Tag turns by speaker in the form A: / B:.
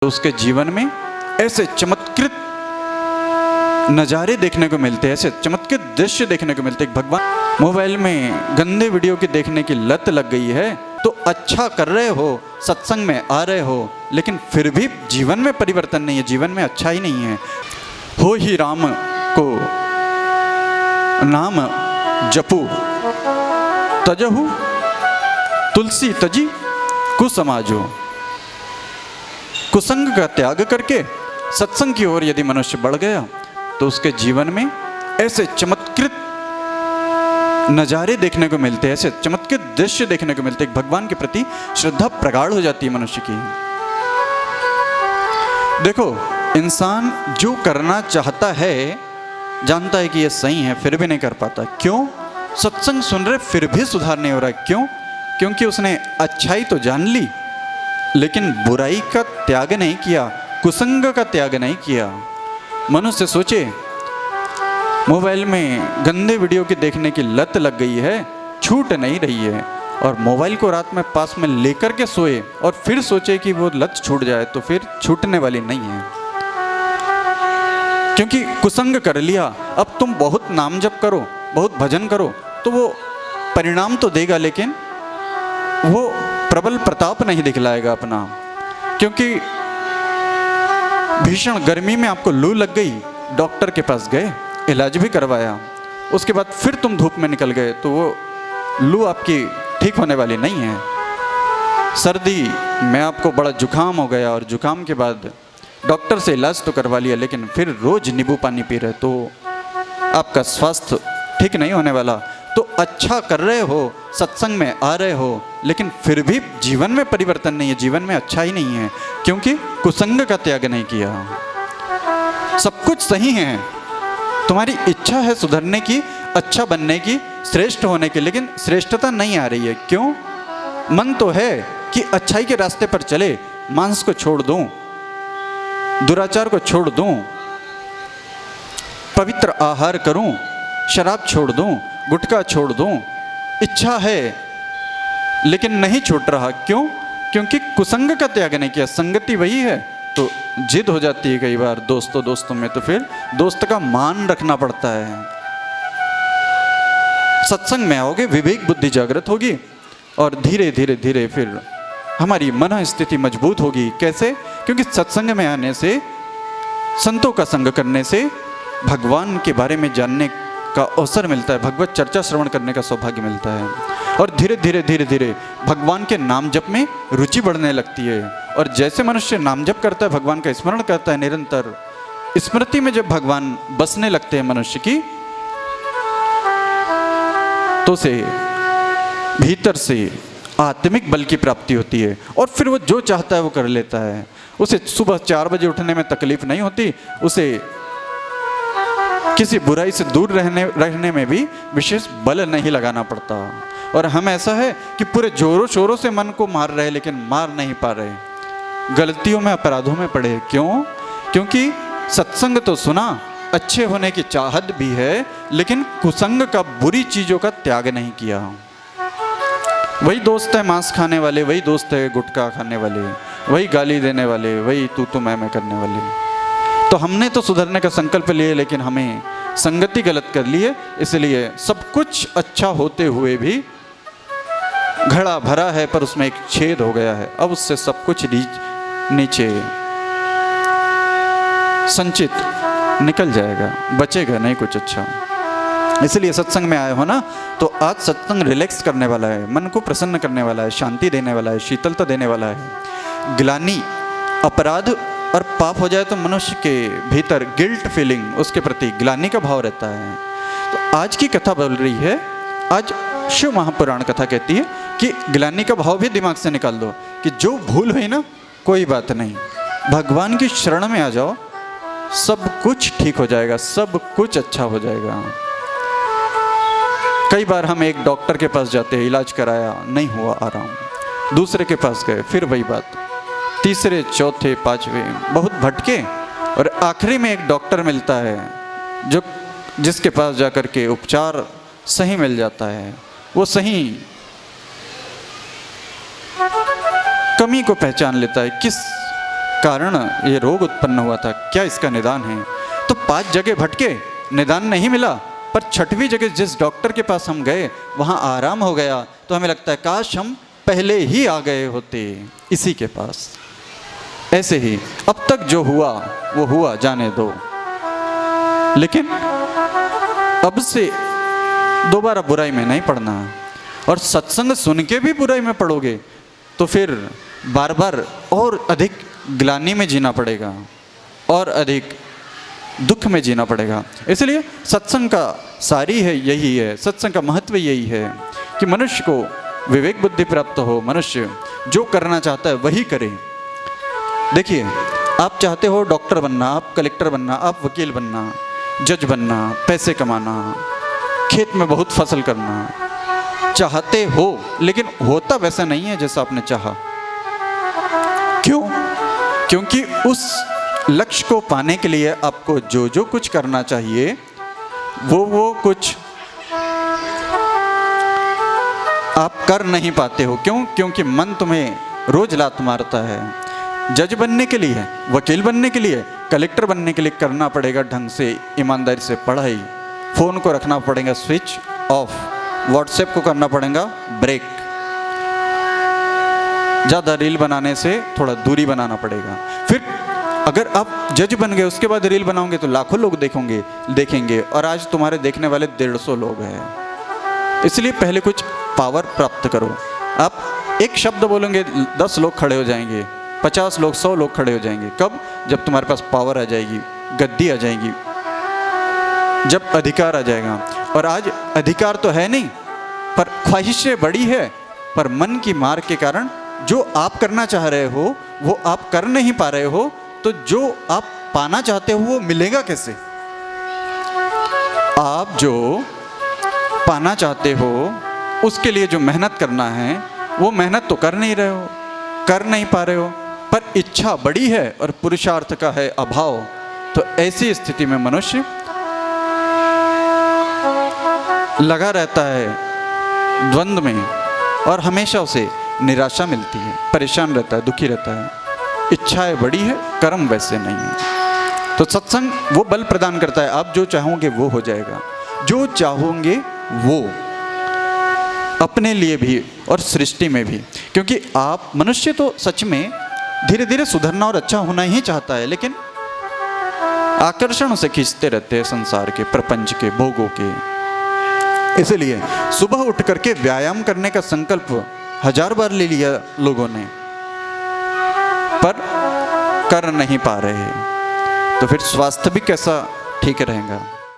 A: तो उसके जीवन में ऐसे चमत्कृत नज़ारे देखने को मिलते हैं, ऐसे चमत्कृत दृश्य देखने को मिलते हैं। भगवान मोबाइल में गंदे वीडियो की देखने की लत लग गई है तो अच्छा कर रहे हो, सत्संग में आ रहे हो, लेकिन फिर भी जीवन में परिवर्तन नहीं है, जीवन में अच्छा ही नहीं है। हो ही राम को नाम जपू, तजहु तुलसी तजी कुसमाजो। कुसंग का त्याग करके सत्संग की ओर यदि मनुष्य बढ़ गया तो उसके जीवन में ऐसे चमत्कृत नज़ारे देखने को मिलते हैं, ऐसे चमत्कृत दृश्य देखने को मिलते हैं। भगवान के प्रति श्रद्धा प्रगाढ़ हो जाती है मनुष्य की। देखो, इंसान जो करना चाहता है, जानता है कि ये सही है, फिर भी नहीं कर पाता। क्यों? सत्संग सुन रहे फिर भी सुधार नहीं हो रहा है। क्यों? क्योंकि उसने अच्छाई तो जान ली लेकिन बुराई का त्याग नहीं किया, कुसंग का त्याग नहीं किया। मनुष्य सोचे, मोबाइल में गंदे वीडियो की देखने की लत लग गई है, छूट नहीं रही है, और मोबाइल को रात में पास में लेकर के सोए और फिर सोचे कि वो लत छूट जाए, तो फिर छूटने वाली नहीं है, क्योंकि कुसंग कर लिया। अब तुम बहुत नाम जप करो, बहुत भजन करो, तो वो परिणाम तो देगा, लेकिन वो प्रबल प्रताप नहीं दिखलाएगा अपना। क्योंकि भीषण गर्मी में आपको लू लग गई, डॉक्टर के पास गए, इलाज भी करवाया, उसके बाद फिर तुम धूप में निकल गए, तो वो लू आपकी ठीक होने वाली नहीं है। सर्दी में आपको बड़ा जुकाम हो गया और जुकाम के बाद डॉक्टर से इलाज तो करवा लिया, लेकिन फिर रोज नींबू पानी पी रहे, तो आपका स्वास्थ्य ठीक नहीं होने वाला। तो अच्छा कर रहे हो, सत्संग में आ रहे हो, लेकिन फिर भी जीवन में परिवर्तन नहीं है, जीवन में अच्छा ही नहीं है, क्योंकि कुसंग का त्याग नहीं किया। सब कुछ सही है, तुम्हारी इच्छा है सुधरने की, अच्छा बनने की, श्रेष्ठ होने की, लेकिन श्रेष्ठता नहीं आ रही है। क्यों? मन तो है कि अच्छाई के रास्ते पर चले, मांस को छोड़ दूं, दुराचार को छोड़ दूं, पवित्र आहार करूं, शराब छोड़ दूं, गुटखा छोड़ दूं, इच्छा है लेकिन नहीं छूट रहा। क्यों? क्योंकि कुसंग का त्याग नहीं किया। संगति वही है तो जिद हो जाती है कई बार दोस्तों में, तो फिर दोस्त का मान रखना पड़ता है। सत्संग में आओगे, विवेक बुद्धि जागृत होगी और धीरे धीरे धीरे फिर हमारी मन स्थिति मजबूत होगी। कैसे? क्योंकि सत्संग में आने से, संतों का संग करने से भगवान के बारे में जानने का अवसर मिलता है, भगवत चर्चा श्रवण करने का सौभाग्य मिलता है, और धीरे धीरे भगवान के नाम जप में रुचि बढ़ने लगती है। और जैसे मनुष्य नाम जप करता है, भगवान का स्मरण करता है निरंतर, स्मृति में जब भगवान बसने लगते हैं मनुष्य की, तो से भीतर से आत्मिक बल की प्राप्ति होती है, और फिर वो जो चाहता है वो कर लेता है। उसे सुबह 4 बजे उठने में तकलीफ नहीं होती, उसे किसी बुराई से दूर रहने में भी विशेष बल नहीं लगाना पड़ता। और हम ऐसा है कि पूरे जोरों शोरों से मन को मार रहे, लेकिन मार नहीं पा रहे, गलतियों में, अपराधों में पड़े। क्यों? क्योंकि सत्संग तो सुना, अच्छे होने की चाहत भी है, लेकिन कुसंग का, बुरी चीजों का त्याग नहीं किया। वही दोस्त है मांस खाने वाले, वही दोस्त है गुटखा खाने वाले, वही गाली देने वाले, वही तू मैं करने वाले। तो हमने तो सुधरने का संकल्प लिए, लेकिन हमें संगति गलत कर लिए, इसलिए सब कुछ अच्छा होते हुए भी घड़ा भरा है पर उसमें एक छेद हो गया है। अब उससे सब कुछ नीचे संचित निकल जाएगा, बचेगा नहीं कुछ अच्छा। इसलिए सत्संग में आए हो ना, तो आज सत्संग रिलैक्स करने वाला है, मन को प्रसन्न करने वाला है, शांति देने वाला है, शीतलता देने वाला है। ग्लानि, अपराध और पाप हो जाए तो मनुष्य के भीतर गिल्ट फीलिंग, उसके प्रति ग्लानि का भाव रहता है। तो आज की कथा बोल रही है, आज शिव महापुराण कथा कहती है कि ग्लानि का भाव भी दिमाग से निकाल दो, कि जो भूल हुई ना, कोई बात नहीं, भगवान की शरण में आ जाओ, सब कुछ ठीक हो जाएगा, सब कुछ अच्छा हो जाएगा। कई बार हम एक डॉक्टर के पास जाते हैं, इलाज कराया, नहीं हुआ आराम, दूसरे के पास गए, फिर वही बात, तीसरे, चौथे, पांचवें, बहुत भटके, और आखिरी में एक डॉक्टर मिलता है जिसके पास जाकर के उपचार सही मिल जाता है। वो सही कमी को पहचान लेता है, किस कारण ये रोग उत्पन्न हुआ था, क्या इसका निदान है? तो 5 जगह भटके, निदान नहीं मिला, पर 6वीं जगह जिस डॉक्टर के पास हम गए वहाँ आराम हो गया। तो हमें लगता है काश हम पहले ही आ गए होते इसी के पास। ऐसे ही अब तक जो हुआ वो हुआ, जाने दो, लेकिन अब से दोबारा बुराई में नहीं पड़ना। और सत्संग सुन के भी बुराई में पड़ोगे तो फिर बार बार और अधिक ग्लानि में जीना पड़ेगा और अधिक दुख में जीना पड़ेगा। इसलिए सत्संग का सारी है यही है, सत्संग का महत्व यही है कि मनुष्य को विवेक बुद्धि प्राप्त हो, मनुष्य जो करना चाहता है वही करे। देखिए, आप चाहते हो डॉक्टर बनना, आप कलेक्टर बनना, आप वकील बनना, जज बनना, पैसे कमाना, खेत में बहुत फसल करना चाहते हो, लेकिन होता वैसा नहीं है जैसा आपने चाहा। क्यों? क्योंकि उस लक्ष्य को पाने के लिए आपको जो जो कुछ करना चाहिए वो कुछ आप कर नहीं पाते हो। क्यों? क्योंकि मन तुम्हें रोज लात मारता है। जज बनने के लिए, वकील बनने के लिए, कलेक्टर बनने के लिए करना पड़ेगा ढंग से, ईमानदारी से पढ़ाई। फ़ोन को रखना पड़ेगा स्विच ऑफ, व्हाट्सएप को करना पड़ेगा ब्रेक, ज़्यादा रील बनाने से थोड़ा दूरी बनाना पड़ेगा। फिर अगर आप जज बन गए उसके बाद रील बनाओगे तो लाखों लोग देखेंगे, और आज तुम्हारे देखने वाले 150 लोग हैं। इसलिए पहले कुछ पावर प्राप्त करो। आप एक शब्द बोलेंगे 10 लोग खड़े हो जाएंगे, 50 लोग, 100 लोग खड़े हो जाएंगे। कब? जब तुम्हारे पास पावर आ जाएगी, गद्दी आ जाएगी, जब अधिकार आ जाएगा। और आज अधिकार तो है नहीं, पर ख्वाहिशें बड़ी है, पर मन की मार के कारण जो आप करना चाह रहे हो वो आप कर नहीं पा रहे हो, तो जो आप पाना चाहते हो वो मिलेगा कैसे? आप जो पाना चाहते हो उसके लिए जो मेहनत करना है वो मेहनत तो कर नहीं रहे हो, कर नहीं पा रहे हो, पर इच्छा बड़ी है और पुरुषार्थ का है अभाव। तो ऐसी स्थिति में मनुष्य लगा रहता है द्वंद्व में और हमेशा उसे निराशा मिलती है, परेशान रहता है, दुखी रहता है। इच्छाएं बड़ी है, कर्म वैसे नहीं है। तो सत्संग वो बल प्रदान करता है, आप जो चाहोगे वो हो जाएगा, जो चाहोगे वो, अपने लिए भी और सृष्टि में भी। क्योंकि आप मनुष्य तो सच में धीरे धीरे सुधरना और अच्छा होना ही चाहता है, लेकिन आकर्षण उसे खींचते रहते हैं संसार के, प्रपंच के, भोगों के। इसलिए सुबह उठ करके व्यायाम करने का संकल्प 1000 बार ले लिया लोगों ने, पर कर नहीं पा रहे, तो फिर स्वास्थ्य भी कैसा ठीक रहेगा?